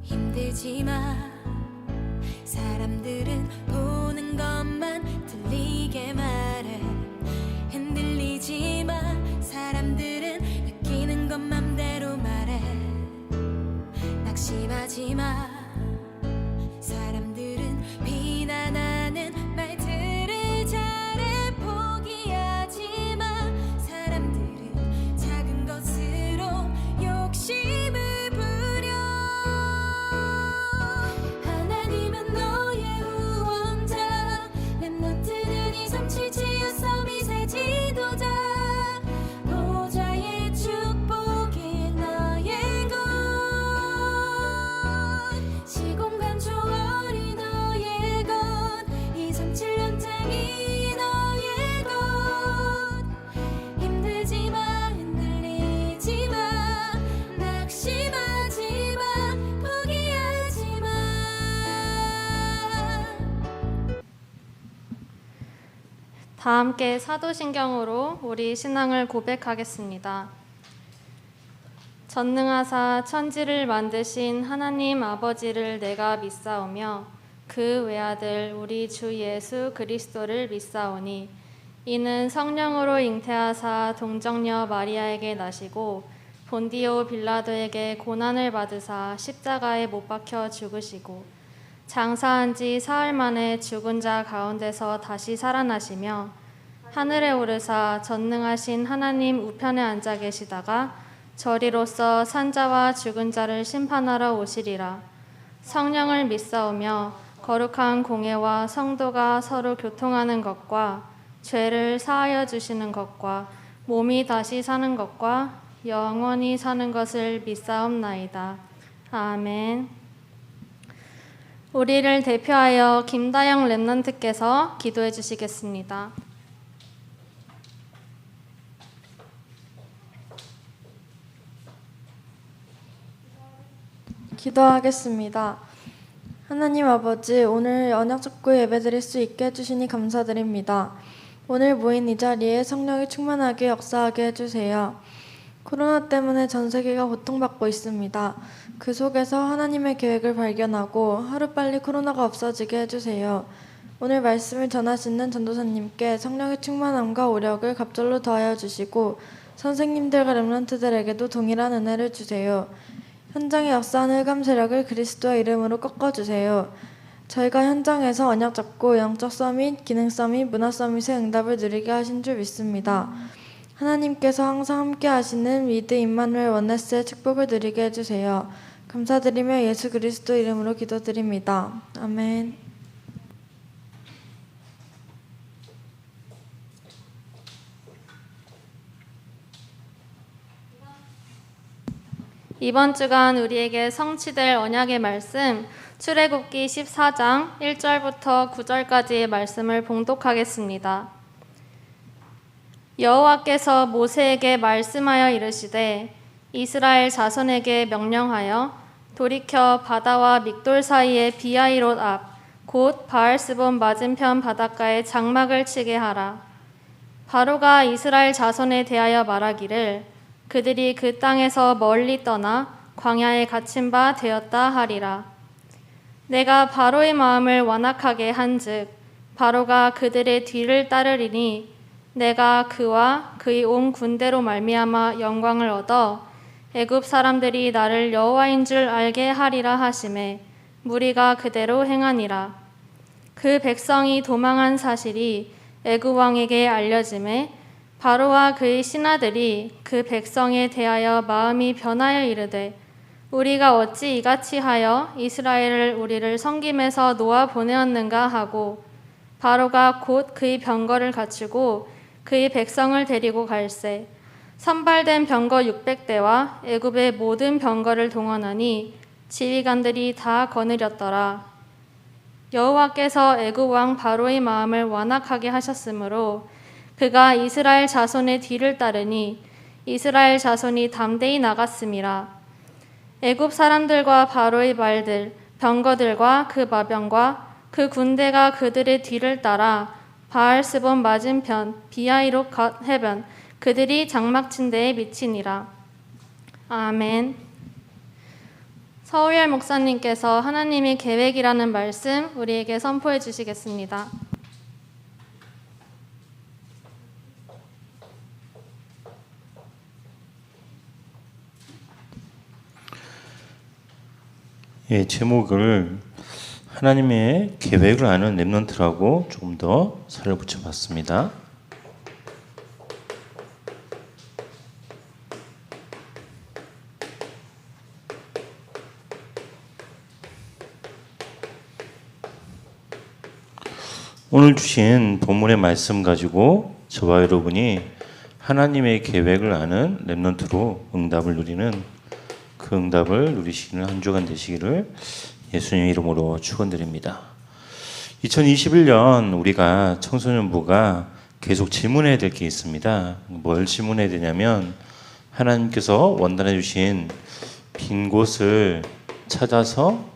힘들지 마. 사람들은 보는 것만 들리게 말해. 흔들리지 마. 사람들은 느끼는 것 맘대로 말해. 낙심하지 마. 사람들은 비난하는 말들을 잘해. 포기하지 마. 사람들은 작은 것으로 욕심을 부려. 하나님은 너의 우원자. 렘넌트는 237지어서 미세 지도자. 보좌의 축복이 너의 것. 시공간 초월이 너의 것. 237 연장이 너의 것. 힘들지 마. 흔들리지 마. 낙심하지 마. 포기하지 마. 다 함께 사도신경으로 우리 신앙을 고백하겠습니다. 전능하사 천지를 만드신 하나님 아버지를 내가 믿사오며 그 외아들 우리 주 예수 그리스도를 믿사오니 이는 성령으로 잉태하사 동정녀 마리아에게 나시고 본디오 빌라도에게 고난을 받으사 십자가에 못 박혀 죽으시고 장사한 지 사흘 만에 죽은 자 가운데서 다시 살아나시며 하늘에 오르사 전능하신 하나님 우편에 앉아 계시다가 저리로서 산자와 죽은 자를 심판하러 오시리라. 성령을 믿사오며 거룩한 공예와 성도가 서로 교통하는 것과 죄를 사하여 주시는 것과 몸이 다시 사는 것과 영원히 사는 것을 믿사옵나이다. 아멘. 우리를 대표하여 김다영 렘넌트께서 기도해 주시겠습니다. 기도하겠습니다. 하나님 아버지, 오늘 언약적고 예배드릴 수 있게 해주시니 감사드립니다. 오늘 모인 이 자리에 성령이 충만하게 역사하게 해주세요. 코로나 때문에 전 세계가 고통받고 있습니다. 그 속에서 하나님의 계획을 발견하고 하루빨리 코로나가 없어지게 해주세요. 오늘 말씀을 전하시는 전도사님께 성령의 충만함과 오력을 갑절로 더하여 주시고 선생님들과 렘넌트들에게도 동일한 은혜를 주세요. 현장에 역사하는 흑암 세력을 그리스도의 이름으로 꺾어주세요. 저희가 현장에서 언약 잡고 영적 서밋, 기능 서밋, 문화 서밋의 응답을 누리게 하신 줄 믿습니다. 하나님께서 항상 함께 하시는 위드 임마누엘 원네스의 축복을 누리게 해주세요. 감사드리며 예수 그리스도 이름으로 기도드립니다. 아멘. 이번 주간 우리에게 성취될 언약의 말씀 출애굽기 14장 1절부터 9절까지의 말씀을 봉독하겠습니다. 여호와께서 모세에게 말씀하여 이르시되 이스라엘 자손에게 명령하여 돌이켜 바다와 믹돌 사이의 비아이롯 앞 곧 바알스본 맞은편 바닷가에 장막을 치게 하라. 바로가 이스라엘 자손에 대하여 말하기를 그들이 그 땅에서 멀리 떠나 광야에 갇힌 바 되었다 하리라. 내가 바로의 마음을 완악하게 한즉 바로가 그들의 뒤를 따르리니 내가 그와 그의 온 군대로 말미암아 영광을 얻어 애굽 사람들이 나를 여호와인 줄 알게 하리라 하시매 무리가 그대로 행하니라. 그 백성이 도망한 사실이 애굽 왕에게 알려지매 바로와 그의 신하들이 그 백성에 대하여 마음이 변하여 이르되 우리가 어찌 이같이 하여 이스라엘을 우리를 섬김에서 놓아 보내었는가 하고 바로가 곧 그의 병거를 갖추고 그의 백성을 데리고 갈새 선발된 병거 600대와 애굽의 모든 병거를 동원하니 지휘관들이 다 거느렸더라. 여호와께서 애굽 왕 바로의 마음을 완악하게 하셨으므로 그가 이스라엘 자손의 뒤를 따르니 이스라엘 자손이 담대히 나갔음이라. 애굽 사람들과 바로의 말들, 병거들과 그 마병과 그 군대가 그들의 뒤를 따라 바알스본 맞은편 비아이롯 해변 그들이 장막 친 데에 미치니라. 아멘. 서울열 목사님께서 하나님의 계획이라는 말씀 우리에게 선포해 주시겠습니다. 예, 제목을 하나님의 계획을 아는 렘넌트라고 조금 더 살을 붙여봤습니다. 오늘 주신 본문의 말씀 가지고 저와 여러분이 하나님의 계획을 아는 렘넌트로 응답을 누리는 그 응답을 누리시는 한 주간 되시기를 예수님의 이름으로 축원드립니다. 2021년 우리가 청소년부가 계속 질문해야 될 게 있습니다. 뭘 질문해야 되냐면 하나님께서 원단해 주신 빈 곳을 찾아서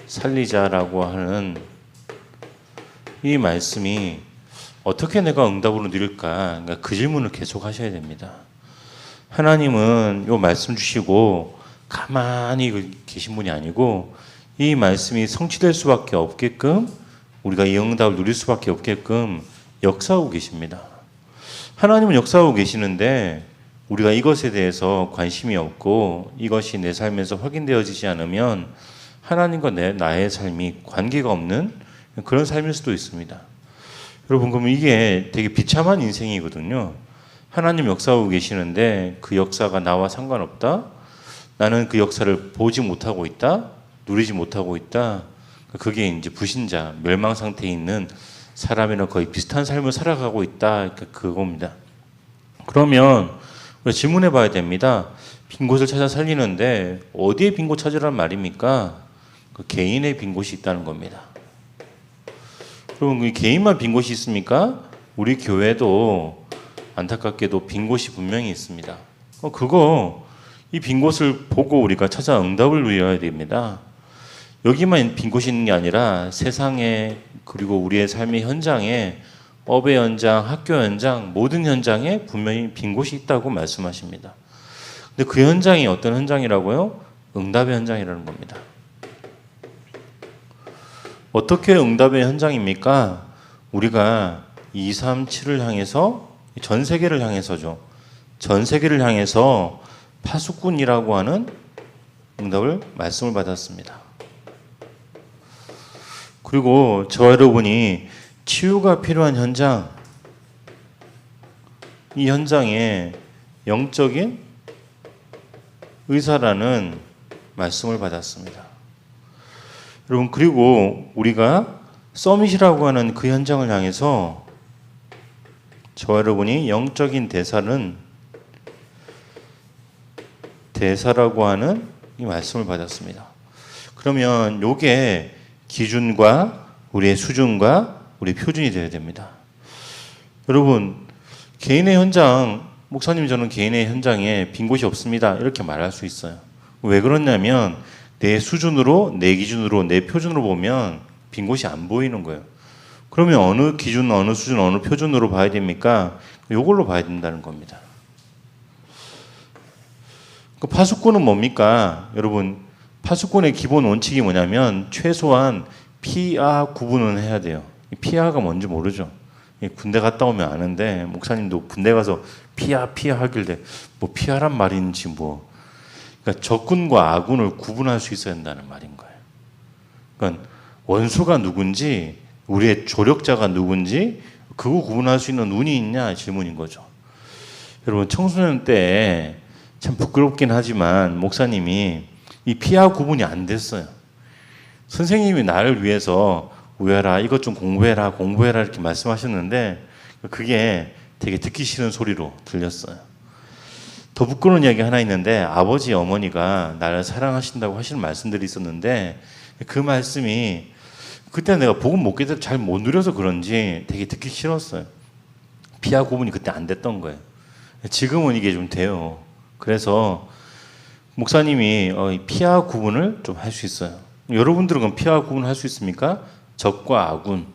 살리자라고 하는 이 말씀이 어떻게 내가 응답으로 누릴까? 그러니까 그 질문을 계속 하셔야 됩니다. 하나님은 이 말씀 주시고 가만히 계신 분이 아니고 이 말씀이 성취될 수밖에 없게끔 우리가 이 응답을 누릴 수밖에 없게끔 역사하고 계십니다. 하나님은 역사하고 계시는데 우리가 이것에 대해서 관심이 없고 이것이 내 삶에서 확인되어지지 않으면 하나님과 나의 삶이 관계가 없는 그런 삶일 수도 있습니다. 여러분, 그러면 이게 되게 비참한 인생이거든요. 하나님 역사하고 계시는데 그 역사가 나와 상관없다? 나는 그 역사를 보지 못하고 있다? 누리지 못하고 있다? 그게 이제 불신자, 멸망 상태에 있는 사람이랑 거의 비슷한 삶을 살아가고 있다. 그겁니다. 그러면 우리가 질문해 봐야 됩니다. 빈 곳을 찾아 살리는데 어디에 빈 곳 찾으란 말입니까? 그 개인의 빈 곳이 있다는 겁니다. 그럼 개인만 빈 곳이 있습니까? 우리 교회도 안타깝게도 빈 곳이 분명히 있습니다. 이 빈 곳을 보고 우리가 찾아 응답을 누려야 됩니다. 여기만 빈 곳이 있는 게 아니라 세상에 그리고 우리의 삶의 현장에 업의 현장, 학교 현장, 모든 현장에 분명히 빈 곳이 있다고 말씀하십니다. 근데 그 현장이 어떤 현장이라고요? 응답의 현장이라는 겁니다. 어떻게 응답의 현장입니까? 우리가 237을 향해서 전 세계를 향해서죠. 전 세계를 향해서 파수꾼이라고 하는 응답을 말씀을 받았습니다. 그리고 저와 여러분이 치유가 필요한 현장, 이 현장에 영적인 의사라는 말씀을 받았습니다. 여러분, 그리고 우리가 서밋이라고 하는 그 현장을 향해서 저와 여러분이 영적인 대사라고 하는 이 말씀을 받았습니다. 그러면 요게 기준과 우리의 수준과 우리 표준이 되어야 됩니다. 여러분, 개인의 현장, 목사님 저는 개인의 현장에 빈 곳이 없습니다. 이렇게 말할 수 있어요. 왜 그러냐면 내 수준으로, 내 기준으로, 내 표준으로 보면 빈 곳이 안 보이는 거예요. 그러면 어느 기준, 어느 수준, 어느 표준으로 봐야 됩니까? 이걸로 봐야 된다는 겁니다. 그 파수꾼은 뭡니까? 여러분, 파수꾼의 기본 원칙이 뭐냐면 최소한 피아 구분은 해야 돼요. 피아가 뭔지 모르죠. 군대 갔다 오면 아는데 목사님도 군대 가서 피아 하길래 뭐 피아란 말인지 그러니까 적군과 아군을 구분할 수 있어야 된다는 말인 거예요. 그러니까 원수가 누군지 우리의 조력자가 누군지 그거 구분할 수 있는 눈이 있냐 질문인 거죠. 여러분, 청소년 때 참 부끄럽긴 하지만 목사님이 이 피아 구분이 안 됐어요. 선생님이 나를 위해서 우야라 이것 좀 공부해라 이렇게 말씀하셨는데 그게 되게 듣기 싫은 소리로 들렸어요. 더 부끄러운 이야기 하나 있는데 아버지 어머니가 나를 사랑하신다고 하시는 말씀들이 있었는데 그 말씀이 그때 내가 복음 못 깨달아 잘 못 누려서 그런지 되게 듣기 싫었어요. 피아 구분이 그때 안 됐던 거예요. 지금은 이게 좀 돼요. 그래서 목사님이 피아 구분을 좀 할 수 있어요. 여러분들은 그럼 피아 구분을 할 수 있습니까? 적과 아군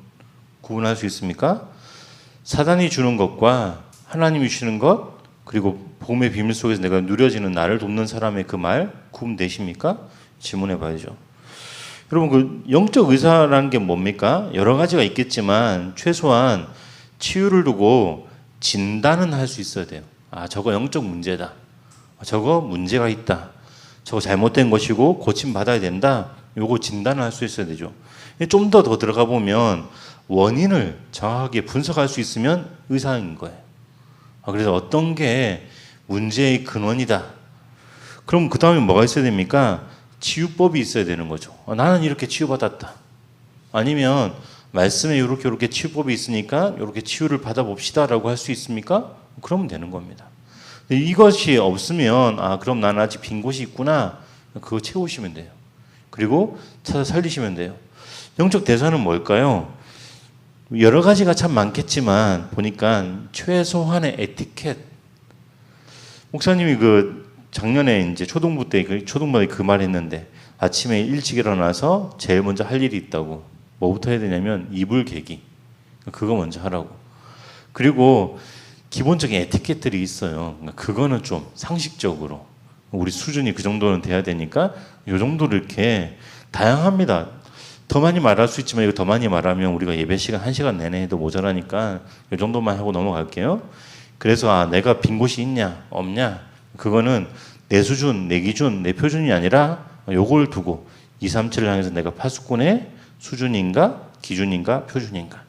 구분할 수 있습니까? 사단이 주는 것과 하나님이 주시는 것, 그리고 복음의 비밀 속에서 내가 누려지는 나를 돕는 사람의 그 말 구분되십니까? 질문해 봐야죠. 여러분 그 영적 의사라는 게 뭡니까? 여러 가지가 있겠지만 최소한 치유를 두고 진단은 할 수 있어야 돼요. 아, 저거 영적 문제다. 저거 문제가 있다. 저거 잘못된 것이고 고침 받아야 된다. 요거 진단을 할 수 있어야 되죠. 좀 더 들어가 보면 원인을 정확하게 분석할 수 있으면 의사인 거예요. 그래서 어떤 게 문제의 근원이다. 그럼 그 다음에 뭐가 있어야 됩니까? 치유법이 있어야 되는 거죠. 나는 이렇게 치유받았다. 아니면 말씀에 이렇게 치유법이 있으니까 이렇게 치유를 받아봅시다라고 할 수 있습니까? 그러면 되는 겁니다. 이것이 없으면 그럼 나는 아직 빈 곳이 있구나. 그거 채우시면 돼요. 그리고 찾아 살리시면 돼요. 영적 대사는 뭘까요? 여러 가지가 참 많겠지만 보니까 최소한의 에티켓. 목사님이 그 작년에 이제 초등부 때 초등부에 그 말 했는데 아침에 일찍 일어나서 제일 먼저 할 일이 있다고. 뭐부터 해야 되냐면 이불 개기. 그거 먼저 하라고. 그리고 기본적인 에티켓들이 있어요. 그거는 좀 상식적으로 우리 수준이 그 정도는 돼야 되니까 이 정도로 이렇게 다양합니다. 더 많이 말할 수 있지만 이거 더 많이 말하면 우리가 예배 시간 1시간 내내 해도 모자라니까 이 정도만 하고 넘어갈게요. 그래서 내가 빈 곳이 있냐 없냐 그거는 내 수준, 내 기준, 내 표준이 아니라 요걸 두고 237을 향해서 내가 파수꾼의 수준인가 기준인가 표준인가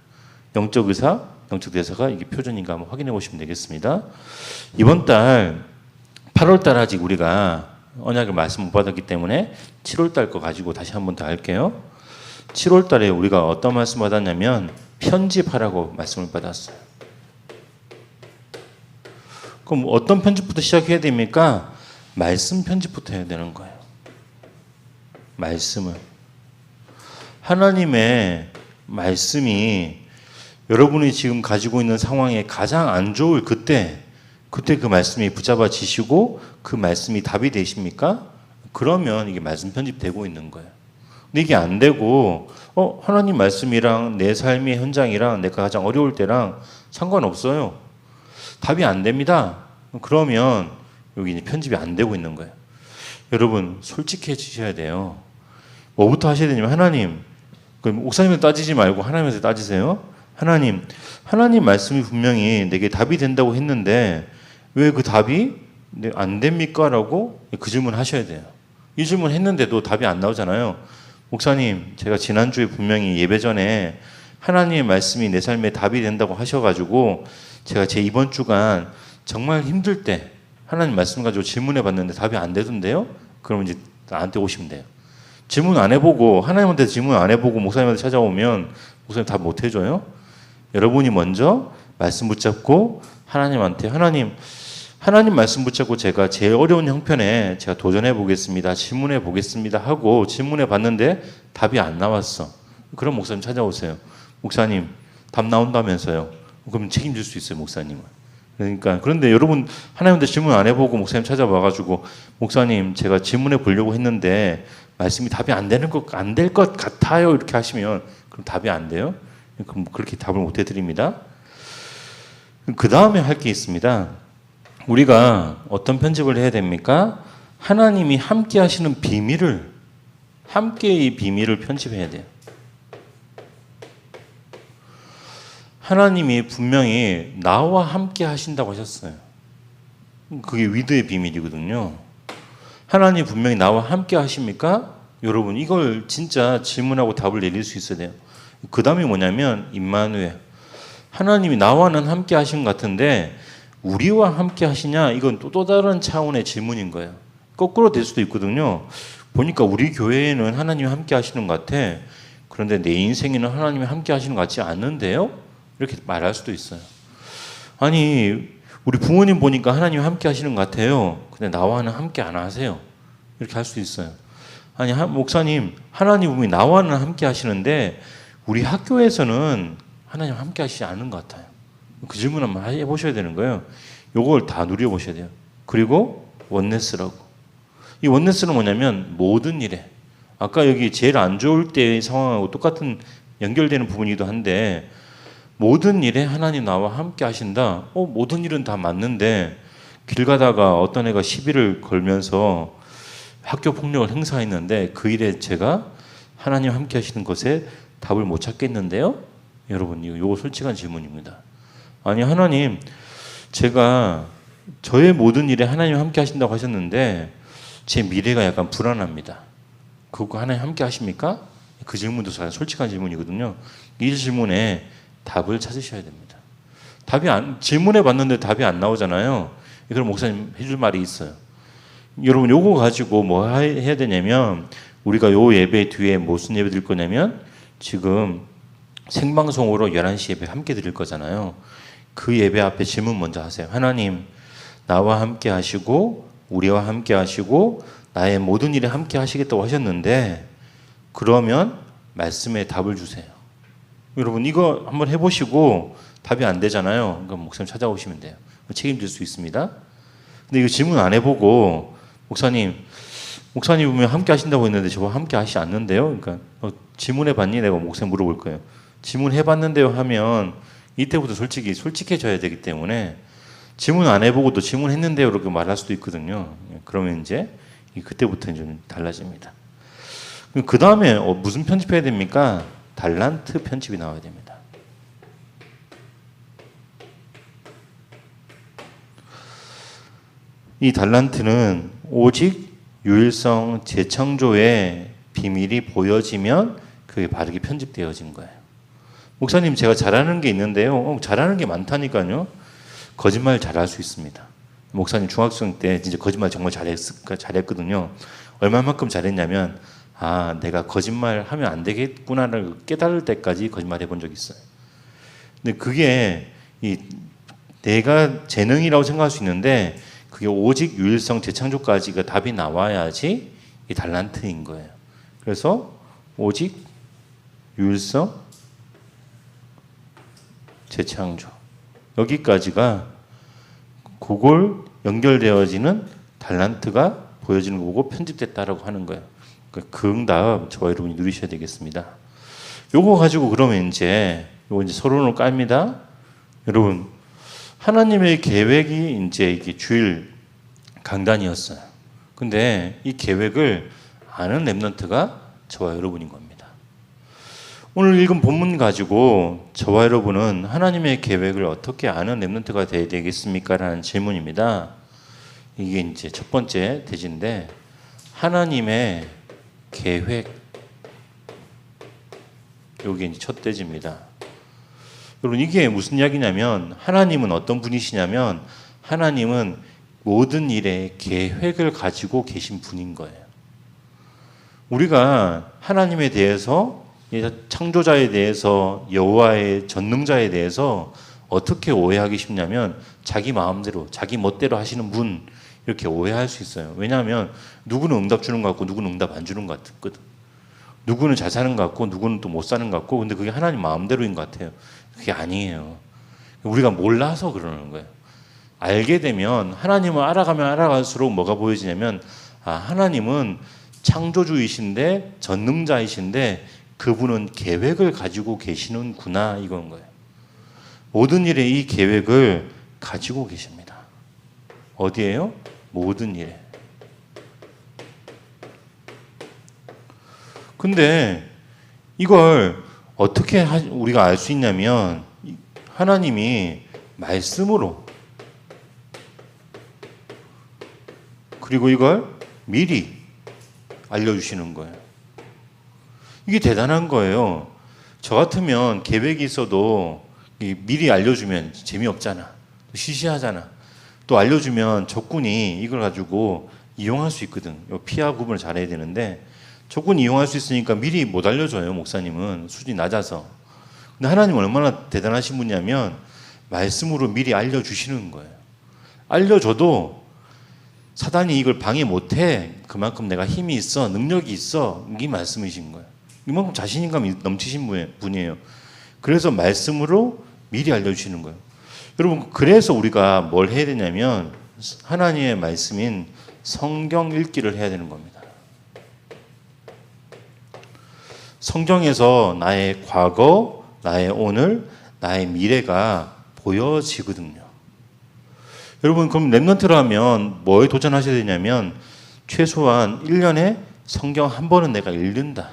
영적 의사, 영적 대사가 이게 표준인가 한번 확인해 보시면 되겠습니다. 이번 달 8월 달 아직 우리가 언약을 말씀 못 받았기 때문에 7월 달 거 가지고 다시 한번 더 할게요. 7월 달에 우리가 어떤 말씀 받았냐면 편집하라고 말씀을 받았어요. 그럼 어떤 편집부터 시작해야 됩니까? 말씀 편집부터 해야 되는 거예요. 말씀을. 하나님의 말씀이 여러분이 지금 가지고 있는 상황에 가장 안 좋을 그때 그 말씀이 붙잡아지시고 그 말씀이 답이 되십니까? 그러면 이게 말씀 편집되고 있는 거예요. 근데 이게 안 되고 하나님 말씀이랑 내 삶의 현장이랑 내가 가장 어려울 때랑 상관없어요. 답이 안 됩니다. 그러면 여기 이제 편집이 안 되고 있는 거예요. 여러분 솔직해지셔야 돼요. 뭐부터 하셔야 되냐면 하나님, 목사님한테 따지지 말고 하나님한테 따지세요. 하나님 말씀이 분명히 내게 답이 된다고 했는데 왜 그 답이 안 됩니까? 라고 그 질문 하셔야 돼요. 이 질문 했는데도 답이 안 나오잖아요. 목사님, 제가 지난주에 분명히 예배 전에 하나님의 말씀이 내 삶에 답이 된다고 하셔가지고 제가 제 이번 주간 정말 힘들 때 하나님 말씀 가지고 질문해 봤는데 답이 안 되던데요? 그러면 이제 나한테 오시면 돼요. 질문 안 해보고 하나님한테 질문 안 해보고 목사님한테 찾아오면 목사님 답 못 해줘요? 여러분이 먼저 말씀 붙잡고 하나님한테 하나님 말씀 붙잡고 제가 제일 어려운 형편에 제가 도전해 보겠습니다. 질문해 보겠습니다 하고 질문해 봤는데 답이 안 나왔어. 그럼 목사님 찾아오세요. 목사님 답 나온다면서요. 그럼 책임질 수 있어요, 목사님은. 그러니까 그런데 여러분 하나님한테 질문 안 해보고 목사님 찾아와가지고 목사님 제가 질문해 보려고 했는데 말씀이 답이 안 될 것 같아요 이렇게 하시면 그럼 답이 안 돼요. 그럼 그렇게 답을 못 해드립니다. 그 다음에 할 게 있습니다. 우리가 어떤 편집을 해야 됩니까? 하나님이 함께 하시는 비밀을 함께의 비밀을 편집해야 돼요. 하나님이 분명히 나와 함께 하신다고 하셨어요. 그게 위드의 비밀이거든요. 하나님 분명히 나와 함께 하십니까? 여러분 이걸 진짜 질문하고 답을 내릴 수 있어야 돼요. 그 다음이 뭐냐면 임마누엘. 하나님이 나와는 함께 하신 것 같은데 우리와 함께 하시냐? 이건 또 다른 차원의 질문인 거예요. 거꾸로 될 수도 있거든요. 보니까 우리 교회에는 하나님이 함께 하시는 것 같아. 그런데 내 인생에는 하나님이 함께 하시는 것 같지 않는데요? 이렇게 말할 수도 있어요. 아니 우리 부모님 보니까 하나님이 함께 하시는 것 같아요. 근데 나와는 함께 안 하세요. 이렇게 할 수도 있어요. 아니 목사님 하나님 분이 나와는 함께 하시는데 우리 학교에서는 하나님 함께 하시지 않는 것 같아요. 그 질문 한번 해보셔야 되는 거예요. 요걸 다 누려보셔야 돼요. 그리고 원네스라고. 이 원네스는 뭐냐면 모든 일에 아까 여기 제일 안 좋을 때의 상황하고 똑같은 연결되는 부분이기도 한데 모든 일에 하나님 나와 함께 하신다. 모든 일은 다 맞는데 길 가다가 어떤 애가 시비를 걸면서 학교 폭력을 행사했는데 그 일에 제가 하나님 함께 하시는 것에 답을 못 찾겠는데요? 여러분, 이거 솔직한 질문입니다. 아니, 하나님, 제가 저의 모든 일에 하나님 함께 하신다고 하셨는데 제 미래가 약간 불안합니다. 그거 하나님 함께 하십니까? 그 질문도 솔직한 질문이거든요. 이 질문에 답을 찾으셔야 됩니다. 질문해 봤는데 답이 안 나오잖아요. 그럼 목사님 해줄 말이 있어요. 여러분, 요거 가지고 뭐 해야 되냐면, 우리가 요 예배 뒤에 무슨 예배 드릴 거냐면, 지금 생방송으로 11시 예배 함께 드릴 거잖아요. 그 예배 앞에 질문 먼저 하세요. 하나님, 나와 함께 하시고 우리와 함께 하시고 나의 모든 일에 함께 하시겠다고 하셨는데, 그러면 말씀에 답을 주세요. 여러분, 이거 한번 해보시고 답이 안 되잖아요. 그럼 목사님 찾아오시면 돼요. 책임질 수 있습니다. 근데 이거 질문 안 해보고 목사님 보면 함께 하신다고 했는데 저와 함께 하시지 않는데요. 그러니까 질문해 봤니? 내가 목사님 물어볼 거예요. 질문해 봤는데요 하면 이때부터 솔직해져야 되기 때문에, 질문 안 해보고 또 질문했는데요 이렇게 말할 수도 있거든요. 그러면 이제 그때부터 좀 달라집니다. 그 다음에 무슨 편집해야 됩니까? 달란트 편집이 나와야 됩니다. 이 달란트는 오직 유일성 재창조의 비밀이 보여지면 그게 바르게 편집되어진 거예요. 목사님, 제가 잘하는 게 있는데요. 잘하는 게 많다니까요. 거짓말 잘할 수 있습니다. 목사님 중학생 때 진짜 거짓말 정말 잘했거든요. 얼마만큼 잘했냐면, 내가 거짓말 하면 안 되겠구나를 깨달을 때까지 거짓말 해본 적이 있어요. 근데 그게 내가 재능이라고 생각할 수 있는데, 그게 오직 유일성 재창조까지가 답이 나와야지 이 달란트인 거예요. 그래서 오직 유일성 재창조, 여기까지가 그걸 연결되어지는 달란트가 보여지는 거고 편집됐다라고 하는 거예요. 그 응답 저와 여러분이 누리셔야 되겠습니다. 요거 가지고 그러면 이제 서론을 깝니다. 여러분, 하나님의 계획이 이제 이게 주일 강단이었어요. 근데 이 계획을 아는 렘넌트가 저와 여러분인 겁니다. 오늘 읽은 본문 가지고 저와 여러분은 하나님의 계획을 어떻게 아는 렘넌트가 되어야 되겠습니까? 라는 질문입니다. 이게 이제 첫 번째 대지인데, 하나님의 계획, 이게 이제 첫 대지입니다. 여러분, 이게 무슨 이야기냐면, 하나님은 어떤 분이시냐면, 하나님은 모든 일에 계획을 가지고 계신 분인 거예요. 우리가 하나님에 대해서, 창조자에 대해서, 여호와의 전능자에 대해서 어떻게 오해하기 쉽냐면, 자기 마음대로, 자기 멋대로 하시는 분, 이렇게 오해할 수 있어요. 왜냐하면 누구는 응답 주는 것 같고 누구는 응답 안 주는 것 같거든. 누구는 잘 사는 것 같고 누구는 또 못 사는 것 같고, 근데 그게 하나님 마음대로인 것 같아요. 그게 아니에요. 우리가 몰라서 그러는 거예요. 알게 되면, 하나님을 알아가면 알아갈수록 뭐가 보여지냐면, 하나님은 창조주이신데 전능자이신데 그분은 계획을 가지고 계시는구나, 이건 거예요. 모든 일에 이 계획을 가지고 계십니다. 어디에요? 모든 일에. 근데 이걸 어떻게 우리가 알 수 있냐면, 하나님이 말씀으로, 그리고 이걸 미리 알려주시는 거예요. 이게 대단한 거예요. 저 같으면 계획이 있어도 미리 알려주면 재미없잖아. 시시하잖아. 또 알려주면 적군이 이걸 가지고 이용할 수 있거든. 피하 구분을 잘해야 되는데, 적군이 이용할 수 있으니까 미리 못 알려줘요. 목사님은 수준이 낮아서. 근데 하나님은 얼마나 대단하신 분이냐면 말씀으로 미리 알려주시는 거예요. 알려줘도 사단이 이걸 방해 못해. 그만큼 내가 힘이 있어, 능력이 있어, 이 말씀이신 거예요. 이만큼 자신감이 넘치신 분이에요. 그래서 말씀으로 미리 알려주시는 거예요. 여러분, 그래서 우리가 뭘 해야 되냐면 하나님의 말씀인 성경 읽기를 해야 되는 겁니다. 성경에서 나의 과거, 나의 오늘, 나의 미래가 보여지거든요. 여러분, 그럼 렘넌트라면 뭐에 도전하셔야 되냐면, 최소한 1년에 성경 한 번은 내가 읽는다.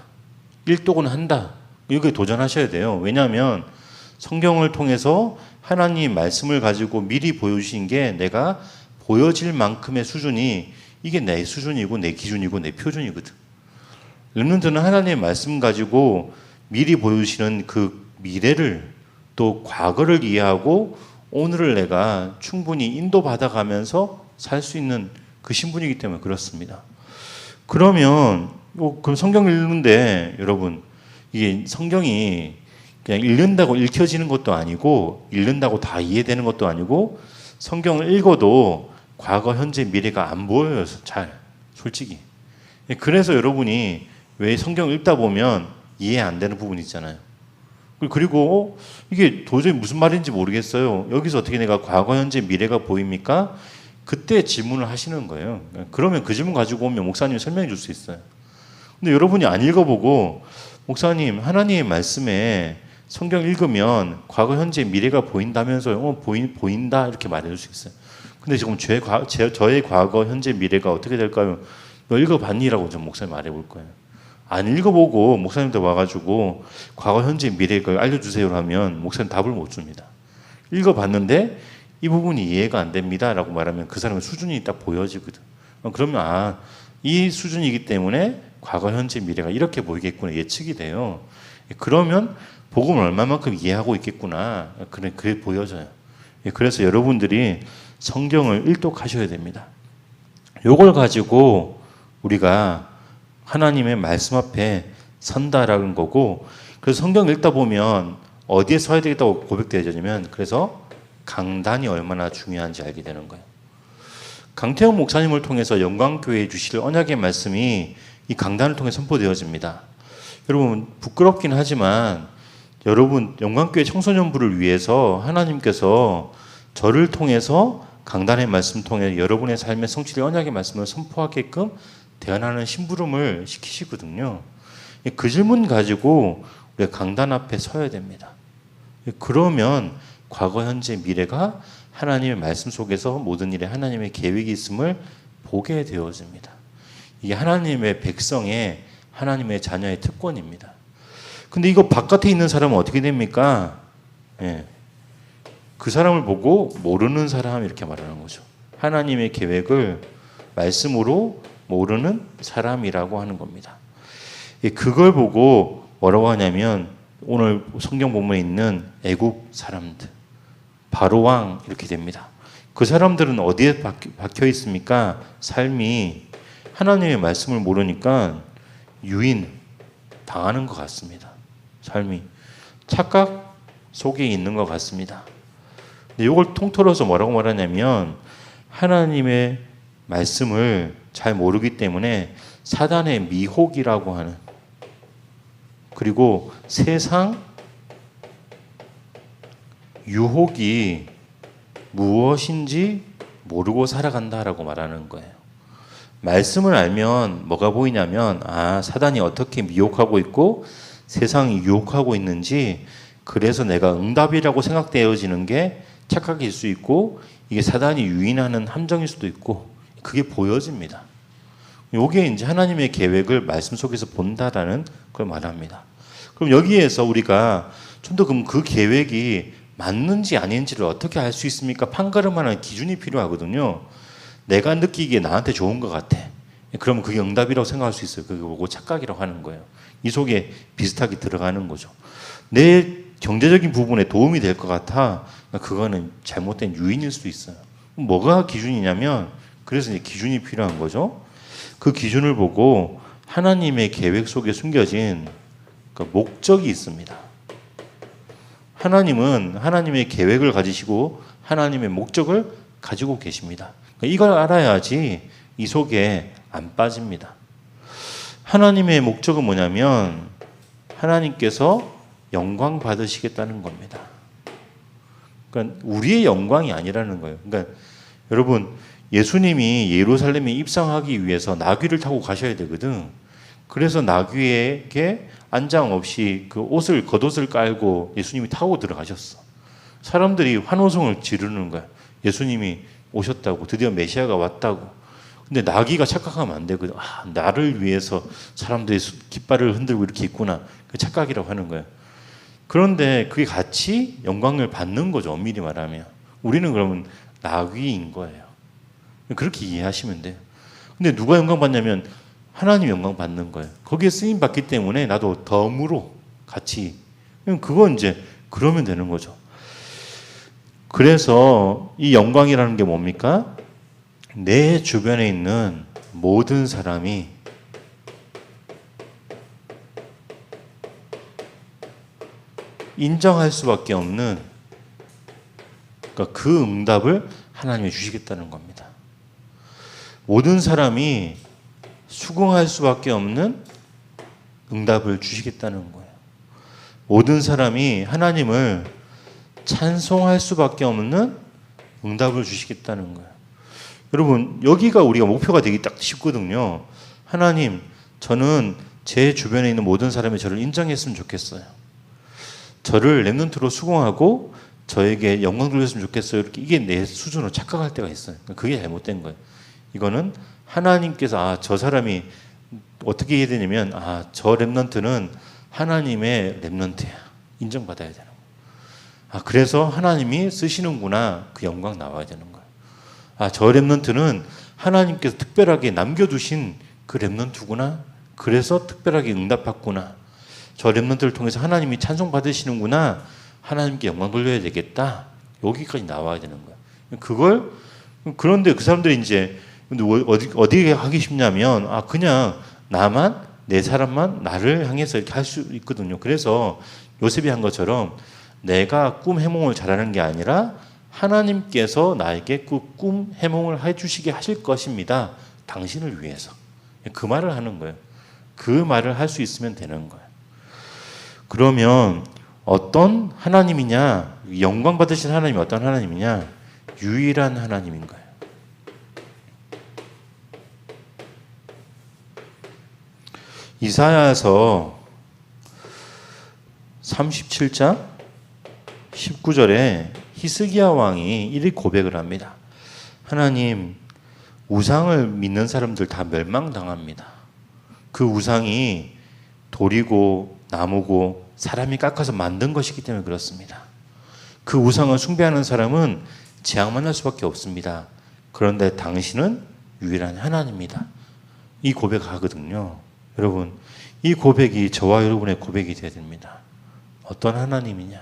일독은 한다. 이게 도전하셔야 돼요. 왜냐하면 성경을 통해서 하나님 말씀을 가지고 미리 보여주신 게 내가 보여질 만큼의 수준이 이게 내 수준이고 내 기준이고 내 표준이거든. 렘넌트는 하나님의 말씀 가지고 미리 보여주시는 그 미래를 또 과거를 이해하고 오늘을 내가 충분히 인도받아가면서 살 수 있는 그 신분이기 때문에 그렇습니다. 그러면 그럼 성경 읽는데 여러분 이게 성경이 그냥 읽는다고 읽혀지는 것도 아니고 읽는다고 다 이해되는 것도 아니고 성경을 읽어도 과거, 현재, 미래가 안 보여요. 잘 솔직히. 그래서 여러분이 왜 성경을 읽다 보면 이해 안 되는 부분이 있잖아요. 그리고 이게 도저히 무슨 말인지 모르겠어요. 여기서 어떻게 내가 과거, 현재, 미래가 보입니까? 그때 질문을 하시는 거예요. 그러면 그 질문 가지고 오면 목사님이 설명해 줄 수 있어요. 근데 여러분이 안 읽어보고 목사님 하나님의 말씀에 성경 읽으면 과거, 현재, 미래가 보인다면서요. 보인다 이렇게 말해줄 수 있어요. 근데 지금 저의 과거, 현재, 미래가 어떻게 될까요? 너 읽어봤니라고 좀 목사님 말해볼 거예요. 안 읽어보고 목사님한테 와가지고 과거, 현재, 미래를 알려주세요 하면 목사님 답을 못 줍니다. 읽어봤는데 이 부분이 이해가 안 됩니다라고 말하면 그 사람의 수준이 딱 보여지거든. 그러면 이 수준이기 때문에 과거, 현재, 미래가 이렇게 보이겠구나 예측이 돼요. 그러면 복음을 얼마만큼 이해하고 있겠구나 그게 보여져요. 그래서 여러분들이 성경을 일독하셔야 됩니다. 이걸 가지고 우리가 하나님의 말씀 앞에 선다라는 거고, 그래서 성경 읽다 보면 어디에 서야 되겠다고 고백되어지냐면 그래서 강단이 얼마나 중요한지 알게 되는 거예요. 강태형 목사님을 통해서 영광교회에 주실 언약의 말씀이 이 강단을 통해 선포되어집니다. 여러분 부끄럽긴 하지만 여러분 영광교회 청소년부를 위해서 하나님께서 저를 통해서 강단의 말씀 통해 여러분의 삶의 성취의 언약의 말씀을 선포하게끔 대안하는 심부름을 시키시거든요. 그 질문 가지고 우리가 강단 앞에 서야 됩니다. 그러면 과거, 현재, 미래가 하나님의 말씀 속에서 모든 일에 하나님의 계획이 있음을 보게 되어집니다. 이게 하나님의 백성의 하나님의 자녀의 특권입니다. 근데 이거 바깥에 있는 사람은 어떻게 됩니까? 그 사람을 보고 모르는 사람 이렇게 말하는 거죠. 하나님의 계획을 말씀으로 모르는 사람이라고 하는 겁니다. 그걸 보고 뭐라고 하냐면 오늘 성경 본문에 있는 애국 사람들, 바로 왕 이렇게 됩니다. 그 사람들은 어디에 박혀 있습니까? 삶이 하나님의 말씀을 모르니까 유인 당하는 것 같습니다. 삶이 착각 속에 있는 것 같습니다. 이걸 통틀어서 뭐라고 말하냐면 하나님의 말씀을 잘 모르기 때문에 사단의 미혹이라고 하는, 그리고 세상 유혹이 무엇인지 모르고 살아간다라고 말하는 거예요. 말씀을 알면 뭐가 보이냐면 사단이 어떻게 미혹하고 있고 세상이 유혹하고 있는지, 그래서 내가 응답이라고 생각되어지는 게 착각일 수 있고 이게 사단이 유인하는 함정일 수도 있고 그게 보여집니다. 이게 이제 하나님의 계획을 말씀 속에서 본다라는 걸 말합니다. 그럼 여기에서 우리가 좀 더 그 계획이 맞는지 아닌지를 어떻게 알 수 있습니까? 판가름하는 기준이 필요하거든요. 내가 느끼기에 나한테 좋은 것 같아. 그러면 그게 응답이라고 생각할 수 있어요. 그게 보고 착각이라고 하는 거예요. 이 속에 비슷하게 들어가는 거죠. 내 경제적인 부분에 도움이 될 것 같아. 그거는 잘못된 유인일 수도 있어요. 뭐가 기준이냐면 그래서 이제 기준이 필요한 거죠. 그 기준을 보고 하나님의 계획 속에 숨겨진 그 목적이 있습니다. 하나님은 하나님의 계획을 가지시고 하나님의 목적을 가지고 계십니다. 이걸 알아야지 이 속에 안 빠집니다. 하나님의 목적은 뭐냐면 하나님께서 영광 받으시겠다는 겁니다. 그러니까 우리의 영광이 아니라는 거예요. 그러니까 여러분 예수님이 예루살렘에 입성하기 위해서 나귀를 타고 가셔야 되거든. 그래서 나귀에게 안장 없이 그 겉옷을 깔고 예수님이 타고 들어가셨어. 사람들이 환호성을 지르는 거야. 예수님이 오셨다고, 드디어 메시아가 왔다고. 근데 나귀가 착각하면 안 되거든. 아, 나를 위해서 사람들이 깃발을 흔들고 이렇게 있구나. 그 착각이라고 하는 거예요. 그런데 그게 같이 영광을 받는 거죠. 엄밀히 말하면. 우리는 그러면 나귀인 거예요. 그렇게 이해하시면 돼요. 근데 누가 영광 받냐면 하나님 영광 받는 거예요. 거기에 쓰임 받기 때문에 나도 덤으로 같이. 그건 이제 그러면 되는 거죠. 그래서 이 영광이라는 게 뭡니까? 내 주변에 있는 모든 사람이 인정할 수밖에 없는, 그러니까 그 응답을 하나님이 주시겠다는 겁니다. 모든 사람이 수긍할 수밖에 없는 응답을 주시겠다는 거예요. 모든 사람이 하나님을 찬송할 수밖에 없는 응답을 주시겠다는 거예요. 여러분, 여기가 우리가 목표가 되기 딱 쉽거든요. 하나님, 저는 제 주변에 있는 모든 사람이 저를 인정했으면 좋겠어요. 저를 렘넌트로 수긍하고 저에게 영광 돌렸으면 좋겠어요. 이렇게 이게 내 수준으로 착각할 때가 있어요. 그게 잘못된 거예요. 이거는 하나님께서 저 사람이 어떻게 해야 되냐면 저 렘넌트는 하나님의 렘넌트야. 인정받아야 되는 거예요. 그래서 하나님이 쓰시는구나. 그 영광 나와야 되는 거예요. 저 렘넌트는 하나님께서 특별하게 남겨두신 그 렘넌트구나. 그래서 특별하게 응답받구나. 저 렘넌트를 통해서 하나님이 찬송 받으시는구나. 하나님께 영광 돌려야 되겠다. 여기까지 나와야 되는 거예요. 그런데 그 사람들이 이제 어디에 하기 쉽냐면 그냥 나만, 내 사람만 나를 향해서 이렇게 할 수 있거든요. 그래서 요셉이 한 것처럼 내가 꿈 해몽을 잘하는 게 아니라 하나님께서 나에게 그 꿈 해몽을 해주시게 하실 것입니다. 당신을 위해서. 그 말을 하는 거예요. 그 말을 할 수 있으면 되는 거예요. 그러면 어떤 하나님이냐? 영광 받으신 하나님이 어떤 하나님이냐? 유일한 하나님인 거예요. 이사야서 37장 19절에 히스기야 왕이 이렇게 고백을 합니다. 하나님, 우상을 믿는 사람들 다 멸망당합니다. 그 우상이 돌이고 나무고 사람이 깎아서 만든 것이기 때문에 그렇습니다. 그 우상을 숭배하는 사람은 재앙만 할 수밖에 없습니다. 그런데 당신은 유일한 하나님입니다. 이 고백하거든요. 여러분, 이 고백이 저와 여러분의 고백이 되어야 됩니다. 어떤 하나님이냐?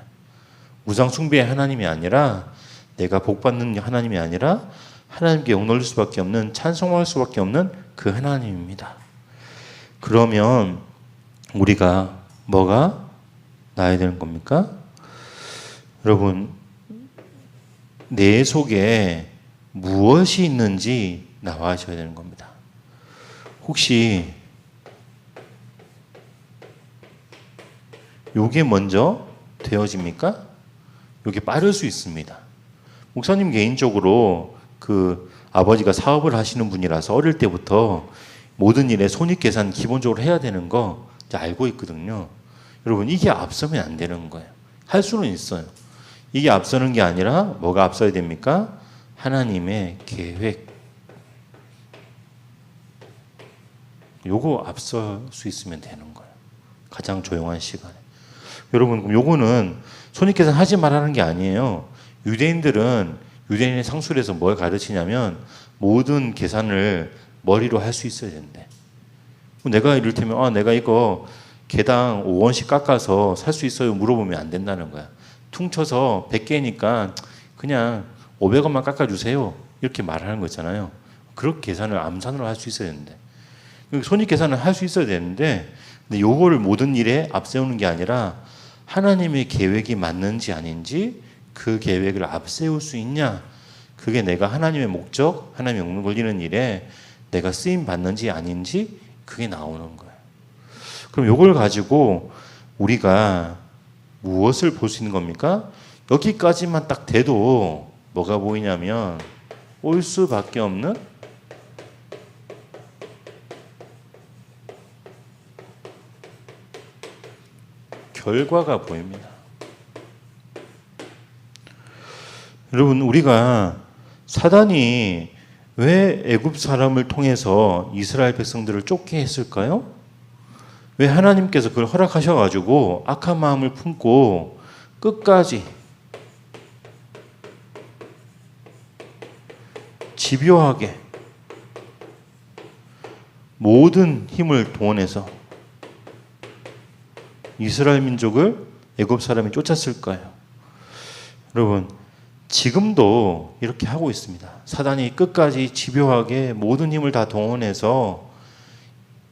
우상 숭배의 하나님이 아니라, 내가 복받는 하나님이 아니라 하나님께 영놀릴 수밖에 없는, 찬송할 수밖에 없는 그 하나님입니다. 그러면 우리가 뭐가 나야 되는 겁니까? 여러분, 내 속에 무엇이 있는지 나와셔야 되는 겁니다. 혹시 요게 먼저 되어집니까? 요게 빠를 수 있습니다. 목사님 개인적으로 그 아버지가 사업을 하시는 분이라서 어릴 때부터 모든 일에 손익계산 기본적으로 해야 되는 거 알고 있거든요. 여러분, 이게 앞서면 안 되는 거예요. 할 수는 있어요. 이게 앞서는 게 아니라 뭐가 앞서야 됩니까? 하나님의 계획. 요거 앞설 수 있으면 되는 거예요. 가장 조용한 시간에. 여러분, 그럼 요거는 손익계산 하지 말라는 게 아니에요. 유대인의 상술에서 뭘 가르치냐면 모든 계산을 머리로 할 수 있어야 된대. 내가 이를테면 내가 이거 개당 5원씩 깎아서 살 수 있어요? 물어보면 안 된다는 거야. 퉁쳐서 100개니까 그냥 500원만 깎아주세요. 이렇게 말하는 거 있잖아요. 그렇게 계산을 암산으로 할 수 있어야 되는데, 손익 계산을 할 수 있어야 되는데, 근데 요거를 모든 일에 앞세우는 게 아니라 하나님의 계획이 맞는지 아닌지 그 계획을 앞세울 수 있냐, 그게 내가 하나님의 목적, 하나님의 영광 돌리는 일에 내가 쓰임 받는지 아닌지 그게 나오는 거예요. 그럼 요걸 가지고 우리가 무엇을 볼 수 있는 겁니까? 여기까지만 딱 돼도 뭐가 보이냐면 올 수밖에 없는 결과가 보입니다. 여러분, 우리가 사단이 왜 애굽 사람을 통해서 이스라엘 백성들을 쫓게 했을까요? 왜 하나님께서 그걸 허락하셔가지고 악한 마음을 품고 끝까지 집요하게 모든 힘을 동원해서 이스라엘 민족을 애굽 사람이 쫓았을까요? 여러분, 지금도 이렇게 하고 있습니다. 사단이 끝까지 집요하게 모든 힘을 다 동원해서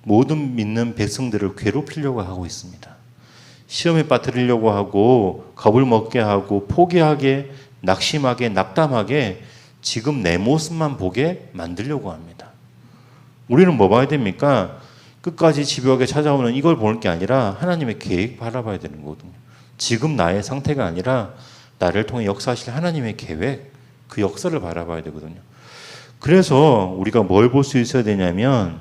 모든 믿는 백성들을 괴롭히려고 하고 있습니다. 시험에 빠뜨리려고 하고 겁을 먹게 하고 포기하게, 낙심하게, 낙담하게 지금 내 모습만 보게 만들려고 합니다. 우리는 뭐 봐야 됩니까? 끝까지 집요하게 찾아오는 이걸 보는 게 아니라 하나님의 계획 바라봐야 되는 거거든요. 지금 나의 상태가 아니라 나를 통해 역사하실 하나님의 계획, 그 역사를 바라봐야 되거든요. 그래서 우리가 뭘 볼 수 있어야 되냐면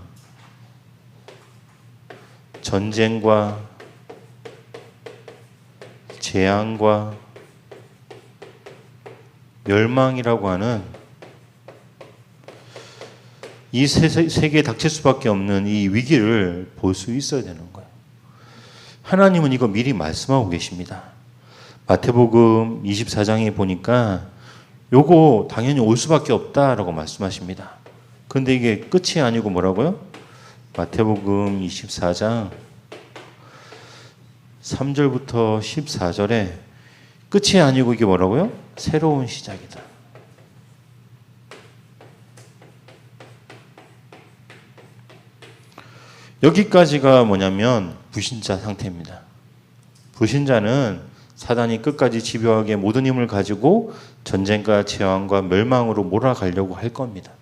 전쟁과 재앙과 멸망이라고 하는 이 세계에 닥칠 수밖에 없는 이 위기를 볼 수 있어야 되는 거예요. 하나님은 이거 미리 말씀하고 계십니다. 마태복음 24장에 보니까 요거 당연히 올 수밖에 없다라고 말씀하십니다. 근데 이게 끝이 아니고 뭐라고요? 마태복음 24장 3절부터 14절에 끝이 아니고 이게 뭐라고요? 새로운 시작이다. 여기까지가 뭐냐면 불신자 상태입니다. 불신자는 사단이 끝까지 집요하게 모든 힘을 가지고 전쟁과 재앙과 멸망으로 몰아가려고 할 겁니다.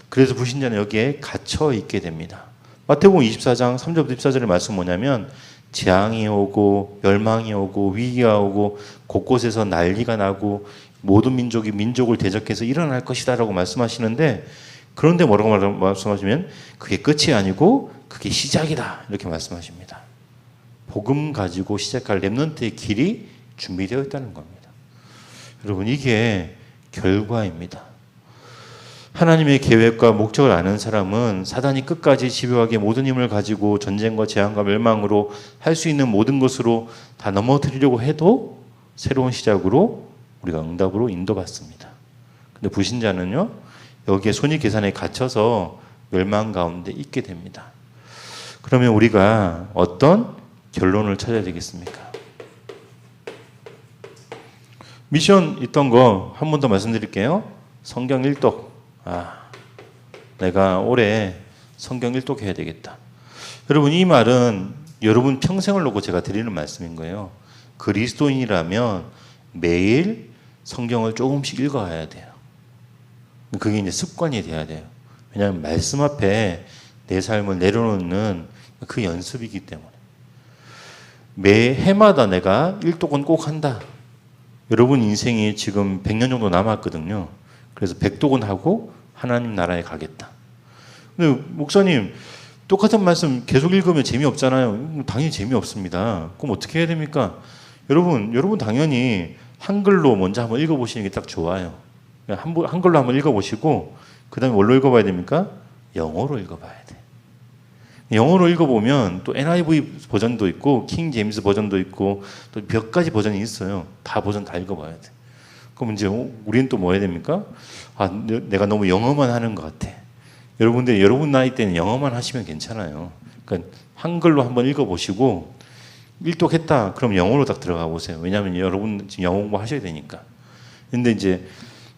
그래서 불신자는 여기에 갇혀 있게 됩니다. 마태복음 24장 3절부터 14절의 말씀 뭐냐면 재앙이 오고 멸망이 오고 위기가 오고 곳곳에서 난리가 나고 모든 민족이 민족을 대적해서 일어날 것이다 라고 말씀하시는데, 그런데 뭐라고 말씀하시면 그게 끝이 아니고 그게 시작이다 이렇게 말씀하십니다. 복음 가지고 시작할 렘넌트의 길이 준비되어 있다는 겁니다. 여러분, 이게 결과입니다. 하나님의 계획과 목적을 아는 사람은 사단이 끝까지 집요하게 모든 힘을 가지고 전쟁과 재앙과 멸망으로 할 수 있는 모든 것으로 다 넘어뜨리려고 해도 새로운 시작으로 우리가 응답으로 인도받습니다. 근데 불신자는요, 여기에 손익계산에 갇혀서 멸망 가운데 있게 됩니다. 그러면 우리가 어떤 결론을 찾아야 되겠습니까? 미션 있던 거 한 번 더 말씀드릴게요. 성경 1독. 내가 올해 성경 1독 해야 되겠다. 여러분, 이 말은 여러분 평생을 놓고 제가 드리는 말씀인 거예요. 그리스도인이라면 매일 성경을 조금씩 읽어야 돼요. 그게 이제 습관이 돼야 돼요. 왜냐하면 말씀 앞에 내 삶을 내려놓는 그 연습이기 때문에. 매 해마다 내가 1독은 꼭 한다. 여러분 인생이 지금 100년 정도 남았거든요. 그래서 100독은 하고 하나님 나라에 가겠다. 근데 목사님, 똑같은 말씀 계속 읽으면 재미없잖아요. 당연히 재미없습니다. 그럼 어떻게 해야 됩니까? 여러분 당연히 한글로 먼저 한번 읽어보시는 게 딱 좋아요. 한글로 한번 읽어보시고 그 다음에 뭘로 읽어봐야 됩니까? 영어로 읽어봐야 돼. 영어로 읽어보면 또 NIV 버전도 있고 킹 제임스 버전도 있고 또 몇 가지 버전이 있어요. 다 버전 다 읽어봐야 돼. 그럼 이제 우리는 또 뭐 해야 됩니까? 내가 너무 영어만 하는 것 같아. 여러분들 여러분 나이 때는 영어만 하시면 괜찮아요. 그러니까 한글로 한번 읽어보시고 1독 했다. 그럼 영어로 딱 들어가 보세요. 왜냐하면 여러분 지금 영어 공부 하셔야 되니까. 근데 이제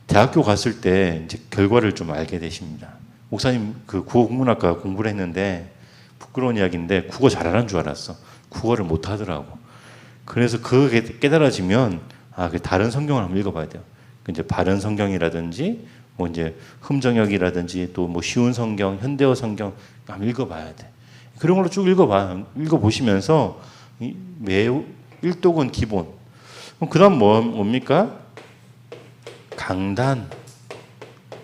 대학교 갔을 때 이제 결과를 좀 알게 되십니다. 목사님 그 국어 국문학과 공부를 했는데 부끄러운 이야기인데 국어 잘하는 줄 알았어. 국어를 못 하더라고. 그래서 그게 깨달아지면 다른 성경을 한번 읽어봐야 돼요. 이제 바른 성경이라든지 뭐 이제 흠정역이라든지 또 뭐 쉬운 성경, 현대어 성경 한번 읽어봐야 돼. 그런 걸로 쭉 읽어보시면서 매우 1독은 기본. 그다음 뭡니까? 강단,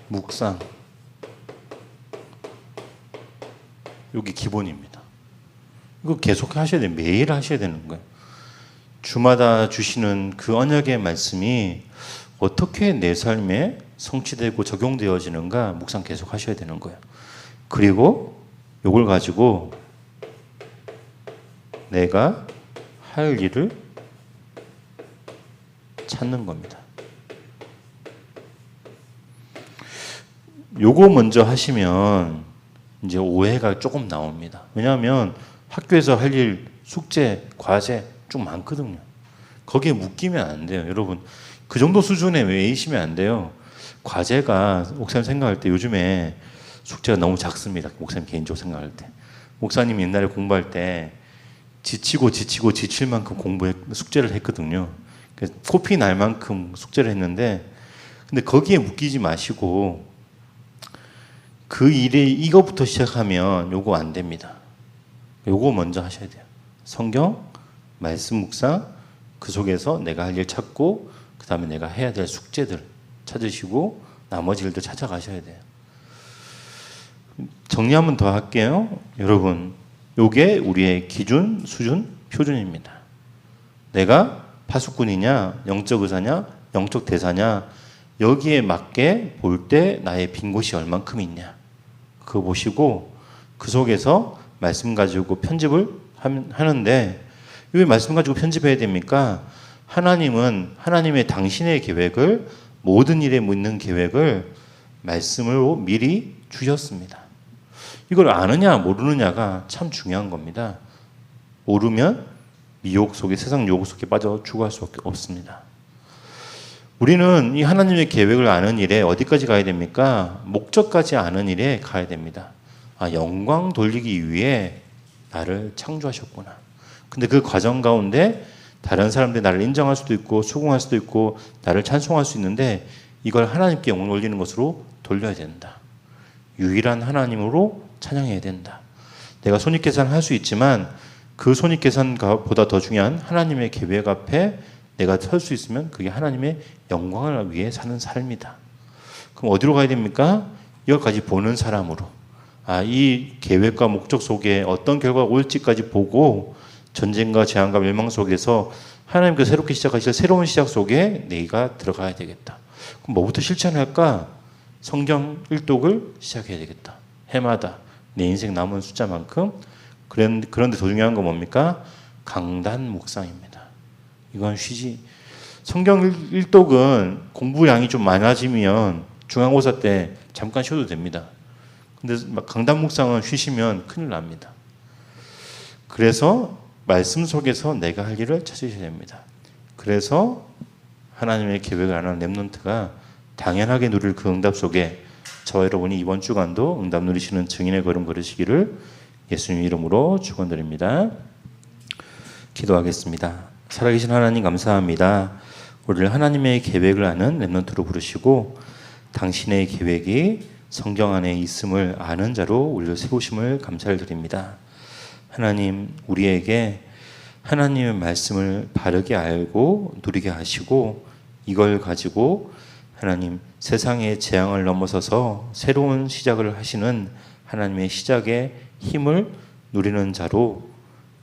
묵상. 여기 기본입니다. 이거 계속 하셔야 돼요. 매일 하셔야 되는 거예요. 주마다 주시는 그 언약의 말씀이 어떻게 내 삶에 성취되고 적용되어지는가 묵상 계속 하셔야 되는 거예요. 그리고 요걸 가지고 내가 할 일을 찾는 겁니다. 요거 먼저 하시면 이제 오해가 조금 나옵니다. 왜냐하면 학교에서 할 일, 숙제, 과제 좀 많거든요. 거기에 묶이면 안 돼요. 여러분 그 정도 수준에 외이시면 안 돼요. 과제가 목사님 생각할 때 요즘에 숙제가 너무 작습니다. 목사님 개인적으로 생각할 때. 목사님 옛날에 공부할 때 지치고 지칠 만큼 숙제를 했거든요. 코피 날 만큼 숙제를 했는데 근데 거기에 묶이지 마시고 그 일이 이거부터 시작하면 요거 안 됩니다. 요거 먼저 하셔야 돼요. 성경, 말씀 묵상, 그 속에서 내가 할 일 찾고 그 다음에 내가 해야 될 숙제들 찾으시고 나머지 일들 찾아가셔야 돼요. 정리 한번 더 할게요. 여러분 요게 우리의 기준, 수준, 표준입니다. 내가 파수꾼이냐, 영적 의사냐, 영적 대사냐 여기에 맞게 볼 때 나의 빈 곳이 얼만큼 있냐 그거 보시고 그 속에서 말씀 가지고 편집을 하는데 왜 말씀 가지고 편집해야 됩니까? 하나님은 하나님의 당신의 계획을 모든 일에 묻는 계획을 말씀으로 미리 주셨습니다. 이걸 아느냐 모르느냐가 참 중요한 겁니다. 모르면 미혹 속에 세상 유혹 속에 빠져 죽어갈 수밖에 없습니다. 우리는 이 하나님의 계획을 아는 일에 어디까지 가야 됩니까? 목적까지 아는 일에 가야 됩니다. 아, 영광 돌리기 위해 나를 창조하셨구나. 근데 그 과정 가운데 다른 사람들이 나를 인정할 수도 있고 수긍할 수도 있고 나를 찬송할 수 있는데 이걸 하나님께 영광 올리는 것으로 돌려야 된다. 유일한 하나님으로 찬양해야 된다. 내가 손익계산을 할 수 있지만 그 손익계산보다 더 중요한 하나님의 계획 앞에 내가 설 수 있으면 그게 하나님의 영광을 위해 사는 삶이다. 그럼 어디로 가야 됩니까? 이것까지 보는 사람으로. 아, 이 계획과 목적 속에 어떤 결과가 올지까지 보고 전쟁과 재앙과 멸망 속에서 하나님께서 새롭게 시작하실 새로운 시작 속에 내가 들어가야 되겠다. 그럼 뭐부터 실천할까? 성경 일독을 시작해야 되겠다. 해마다 내 인생 남은 숫자만큼. 그런데 더 중요한 건 뭡니까? 강단 묵상입니다. 이건 쉬지. 성경 일독은 공부량이 좀 많아지면 중간고사 때 잠깐 쉬어도 됩니다. 근데 강단 묵상은 쉬시면 큰일 납니다. 그래서 말씀 속에서 내가 할 일을 찾으셔야 됩니다. 그래서 하나님의 계획을 아는 렘넌트가 당연하게 누릴 그 응답 속에 저와 여러분이 이번 주간도 응답 누리시는 증인의 걸음 걸으시기를 예수님 이름으로 축원드립니다. 기도하겠습니다. 살아계신 하나님 감사합니다. 우리를 하나님의 계획을 아는 렘넌트로 부르시고 당신의 계획이 성경 안에 있음을 아는 자로 우리를 세우심을 감사를 드립니다. 하나님, 우리에게 하나님의 말씀을 바르게 알고 누리게 하시고 이걸 가지고 하나님 세상의 재앙을 넘어서서 새로운 시작을 하시는 하나님의 시작의 힘을 누리는 자로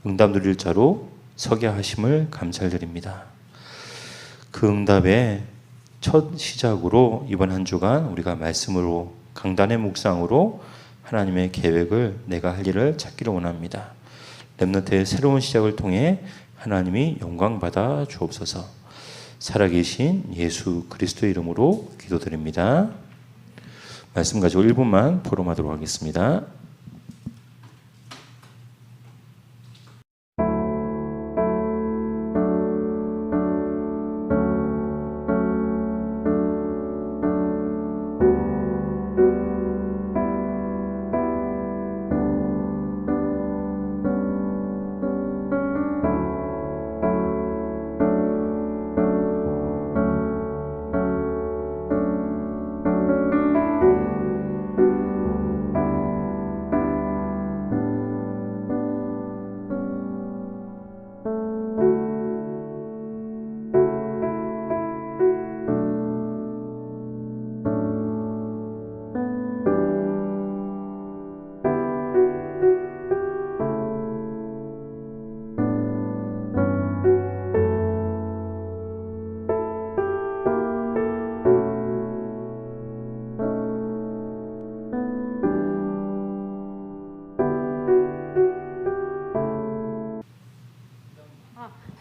응답 누릴 자로 서게 하심을 감사를 드립니다. 그 응답의 첫 시작으로 이번 한 주간 우리가 말씀으로 강단의 묵상으로 하나님의 계획을 내가 할 일을 찾기를 원합니다. 렘넌트의 새로운 시작을 통해 하나님이 영광 받아 주옵소서. 살아계신 예수 그리스도의 이름으로 기도드립니다. 말씀 가지고 1분만 포럼하도록 하겠습니다.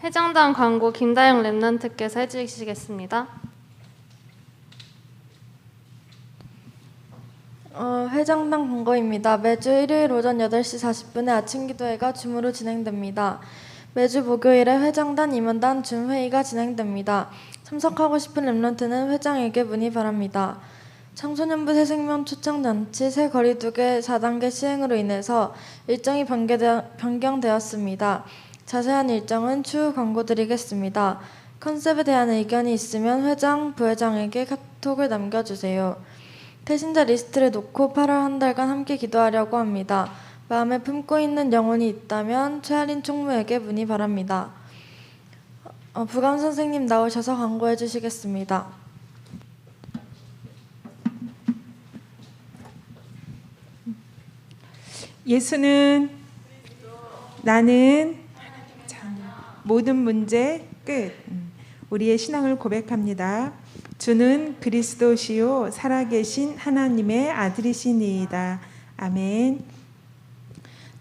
회장단 광고 김다영 랩런트께서 해주시겠습니다. 회장단 광고입니다. 매주 일요일 오전 8시 40분에 아침 기도회가 줌으로 진행됩니다. 매주 목요일에 회장단, 임원단 줌 회의가 진행됩니다. 참석하고 싶은 랩런트는 회장에게 문의 바랍니다. 청소년부 새생명 초청잔치 새 거리두기 4단계 시행으로 인해서 일정이 변경되었습니다. 자세한 일정은 추후 광고드리겠습니다. 컨셉에 대한 의견이 있으면 회장, 부회장에게 카톡을 남겨주세요. 태신자 리스트를 놓고 8월 한 달간 함께 기도하려고 합니다. 마음에 품고 있는 영혼이 있다면 최아린 총무에게 문의 바랍니다. 부감 선생님 나오셔서 광고해 주시겠습니다. 예수는 나는 모든 문제 끝. 우리의 신앙을 고백합니다. 주는 그리스도시요 살아계신 하나님의 아들이시니이다. 아멘.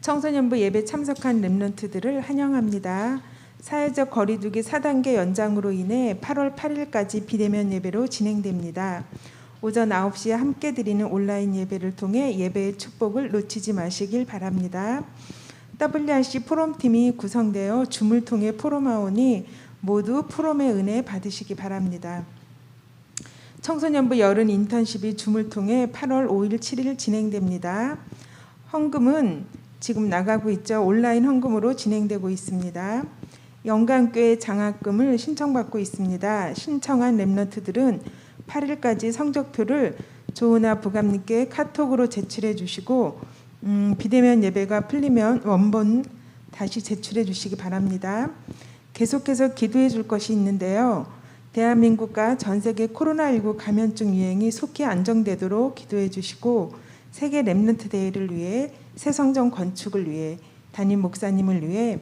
청소년부 예배 참석한 랩런트들을 환영합니다. 사회적 거리두기 4단계 연장으로 인해 8월 8일까지 비대면 예배로 진행됩니다. 오전 9시에 함께 드리는 온라인 예배를 통해 예배의 축복을 놓치지 마시길 바랍니다. WRC 포럼팀이 구성되어 줌을 통해 포럼하오니 모두 포럼의 은혜 받으시기 바랍니다. 청소년부 여름 인턴십이 줌을 통해 8월 5일, 7일 진행됩니다. 헌금은 지금 나가고 있죠. 온라인 헌금으로 진행되고 있습니다. 영광교회 장학금을 신청받고 있습니다. 신청한 랩런트들은 8일까지 성적표를 조은아 부감님께 카톡으로 제출해 주시고 비대면 예배가 풀리면 원본 다시 제출해 주시기 바랍니다. 계속해서 기도해 줄 것이 있는데요. 대한민국과 전 세계 코로나19 감염증 유행이 속히 안정되도록 기도해 주시고 세계 랩런트 대회를 위해 새 성전 건축을 위해 담임 목사님을 위해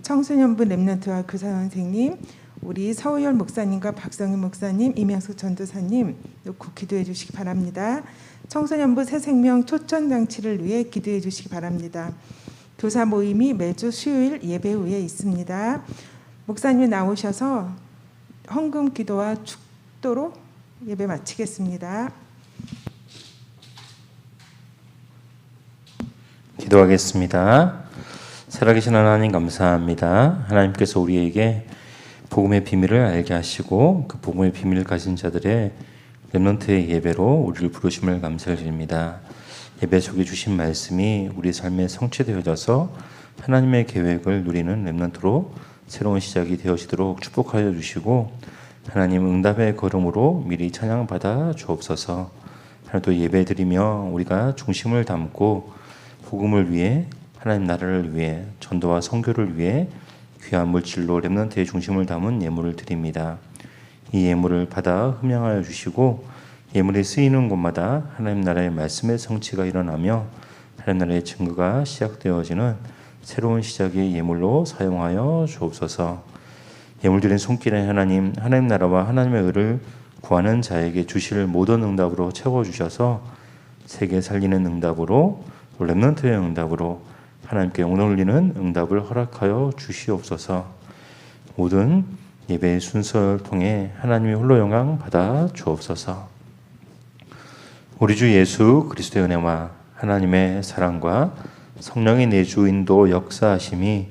청소년부 랩런트와 교사 선생님, 우리 서우열 목사님과 박성윤 목사님, 이명숙 전도사님 놓고 기도해 주시기 바랍니다. 청소년부 새생명 초청장치를 위해 기도해 주시기 바랍니다. 교사 모임이 매주 수요일 예배 후에 있습니다. 목사님이 나오셔서 헌금 기도와 축도로 예배 마치겠습니다. 기도하겠습니다. 살아계신 하나님 감사합니다. 하나님께서 우리에게 복음의 비밀을 알게 하시고 그 복음의 비밀을 가진 자들의 랩런트의 예배로 우리를 부르심을 감사드립니다. 예배 속에 주신 말씀이 우리 삶에 성취되어져서 하나님의 계획을 누리는 랩런트로 새로운 시작이 되어지도록 축복하여 주시고 하나님 응답의 걸음으로 미리 찬양받아 주옵소서. 하나님 또 예배드리며 우리가 중심을 담고 복음을 위해 하나님 나라를 위해 전도와 선교를 위해 귀한 물질로 랩런트의 중심을 담은 예물을 드립니다. 이 예물을 받아 흠양하여 주시고 예물이 쓰이는 곳마다 하나님 나라의 말씀의 성취가 일어나며 하나님 나라의 증거가 시작되어지는 새로운 시작의 예물로 사용하여 주옵소서. 예물 드린 손길에 하나님 나라와 하나님의 의를 구하는 자에게 주실 모든 응답으로 채워주셔서 세계 살리는 응답으로 랩런트의 응답으로 하나님께 영광 올리는 응답을 허락하여 주시옵소서. 모든 예배의 순서를 통해 하나님의 홀로 영광 받아 주옵소서. 우리 주 예수 그리스도의 은혜와 하나님의 사랑과 성령의 내주 인도 역사하심이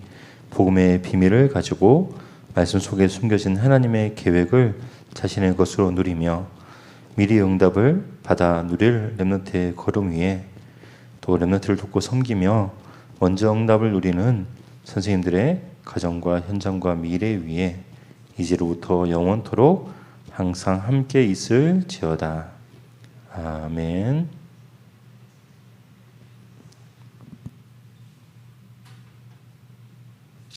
복음의 비밀을 가지고 말씀 속에 숨겨진 하나님의 계획을 자신의 것으로 누리며 미리 응답을 받아 누릴 랩런트의 걸음 위에 또 랩런트를 돕고 섬기며 먼저 응답을 누리는 선생님들의 가정과 현장과 미래 위에 이제로부터 영원토록 항상 함께 있을지어다. 아멘.